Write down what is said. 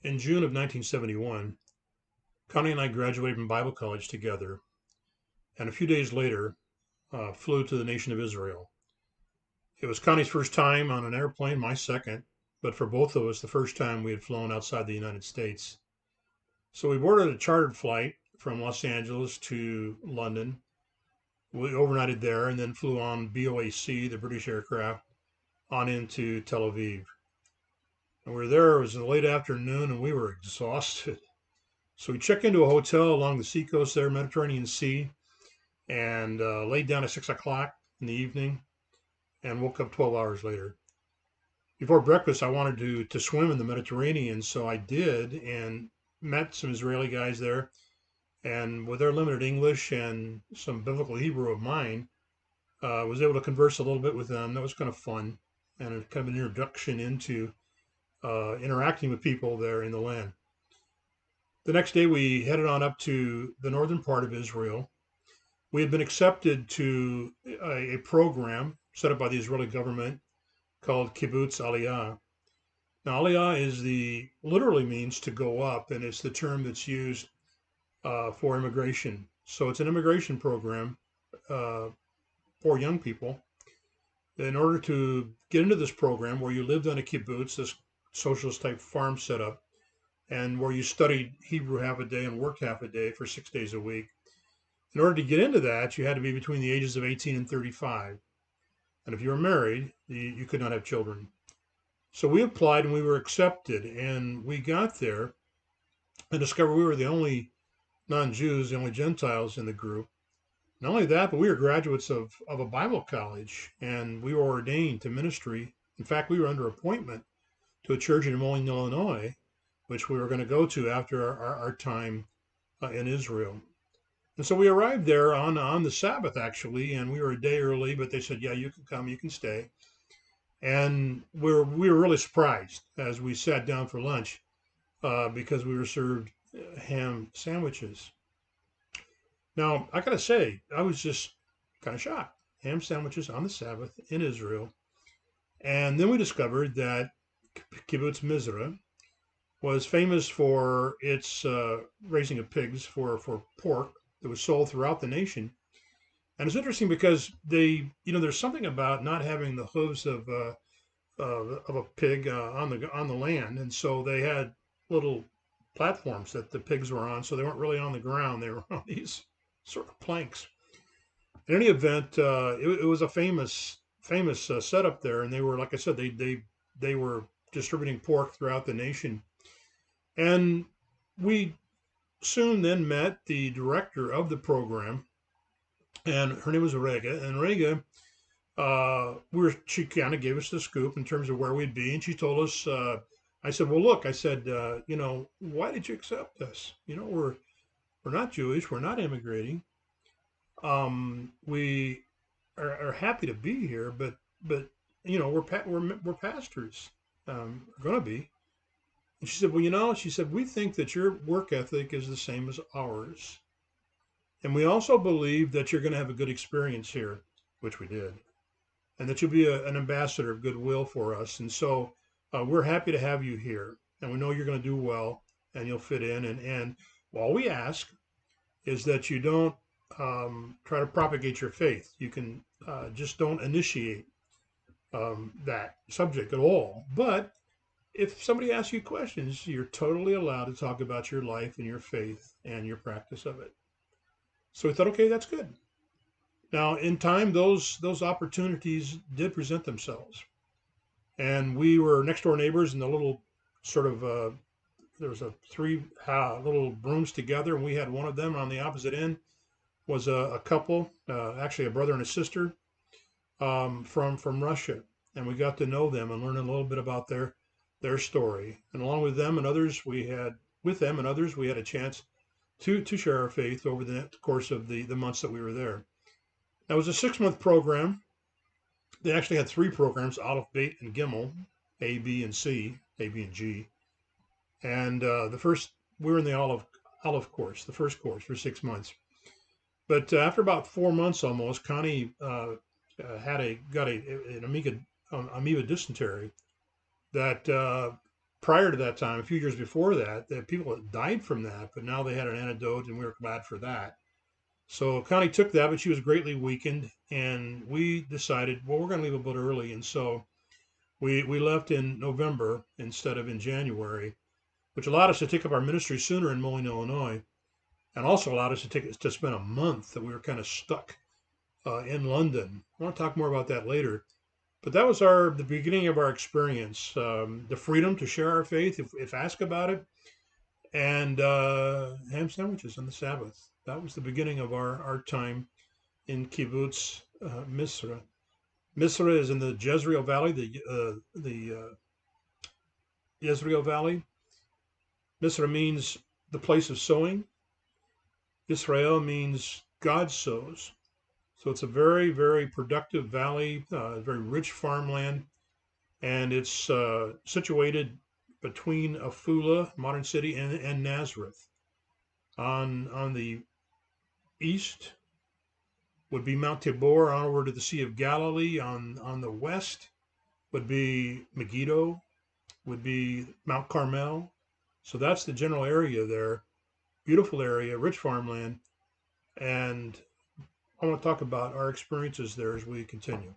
In June of 1971, Connie and I graduated from Bible college together, and a few days later, flew to the nation of Israel. It was Connie's first time on an airplane, my second, but for both of us, the first time we had flown outside the United States. So we boarded a chartered flight from Los Angeles to London. We overnighted there and then flew on BOAC, the British aircraft, on into Tel Aviv. And we were there, it was in the late afternoon, and we were exhausted. So we checked into a hotel along the seacoast there, Mediterranean Sea, and laid down at 6 o'clock in the evening and woke up 12 hours later. Before breakfast, I wanted to swim in the Mediterranean, so I did and met some Israeli guys there. And with their limited English and some biblical Hebrew of mine, was able to converse a little bit with them. That was kind of fun and kind of an introduction into interacting with people there in the land. The next day, we headed on up to the northern part of Israel. We had been accepted to a program set up by the Israeli government called Kibbutz Aliyah. Now, Aliyah literally means to go up, and it's the term that's used for immigration. So it's an immigration program uh, for young people. In order to get into this program, where you lived on a kibbutz, this socialist type farm setup, and where you studied Hebrew half a day and worked half a day for 6 days a week. In order to get into that, you had to be between the ages of 18 and 35. And if you were married, you could not have children. So we applied and we were accepted. And we got there and discovered we were the only non Jews, the only Gentiles in the group. Not only that, but we were graduates of a Bible college and we were ordained to ministry. In fact, we were under appointment to a church in Moline, Illinois, which we were going to go to after our time in Israel. And so we arrived there on the Sabbath, actually, and we were a day early, but they said, yeah, you can come, you can stay. And we were really surprised as we sat down for lunch because we were served ham sandwiches. Now, I got to say, I was just kind of shocked. Ham sandwiches on the Sabbath in Israel. And then we discovered that Kibbutz Mizra was famous for its raising of pigs for pork that was sold throughout the nation. And it's interesting because there's something about not having the hooves of a pig on the land, and so they had little platforms that the pigs were on, so they weren't really on the ground; they were on these sort of planks. In any event, it was a famous setup there, and they were, like I said, they were distributing pork throughout the nation, and we soon then met the director of the program, and her name was Rega. And Rega, she kind of gave us the scoop in terms of where we'd be, and she told us. I said, "Well, look," I said, "why did you accept us? We're not Jewish. We're not immigrating. We are happy to be here, but we're pastors. We're going to be." And she said, "Well, she said, we think that your work ethic is the same as ours. And we also believe that you're going to have a good experience here," which we did, "and that you'll be an ambassador of goodwill for us. And so we're happy to have you here. And we know you're going to do well and you'll fit in. And all we ask is that you don't try to propagate your faith. You can just don't initiate that subject at all. But if somebody asks you questions, you're totally allowed to talk about your life and your faith and your practice of it." So we thought, okay, that's good. Now, in time, those opportunities did present themselves, and we were next door neighbors in the little sort of there was a three little rooms together, and we had one of them. On the opposite end was a couple, actually a brother and a sister from Russia, and we got to know them and learn a little bit about their story. And along with them and others, we had a chance to share our faith over the course of the months that we were there. That was a 6-month program. They actually had 3 programs: Aleph, Beit, and Gimel, A, B, and C, A, B, and G. And we were in the Aleph course, the first course for 6 months. But after about 4 months almost, Connie got an amoeba dysentery that prior to that time, a few years before that, that people had died from that, but now they had an antidote, and we were glad for that. So Connie took that, but she was greatly weakened, and we decided, well, we're going to leave a bit early, and so we left in November instead of in January, which allowed us to take up our ministry sooner in Moline, Illinois, and also allowed us to spend a month that we were kind of stuck in London. I want to talk more about that later. But that was the beginning of our experience, the freedom to share our faith, if asked about it, and ham sandwiches on the Sabbath. That was the beginning of our time in Kibbutz, Mizra. Mizra is in the Jezreel Valley, the Jezreel Valley. Mizra means the place of sowing. Israel means God sows. So it's a very, very productive valley, very rich farmland, and it's situated between Afula, modern city, and Nazareth. On the east would be Mount Tabor, onward to the Sea of Galilee. On the west would be Megiddo, would be Mount Carmel. So that's the general area there. Beautiful area, rich farmland, and I want to talk about our experiences there as we continue.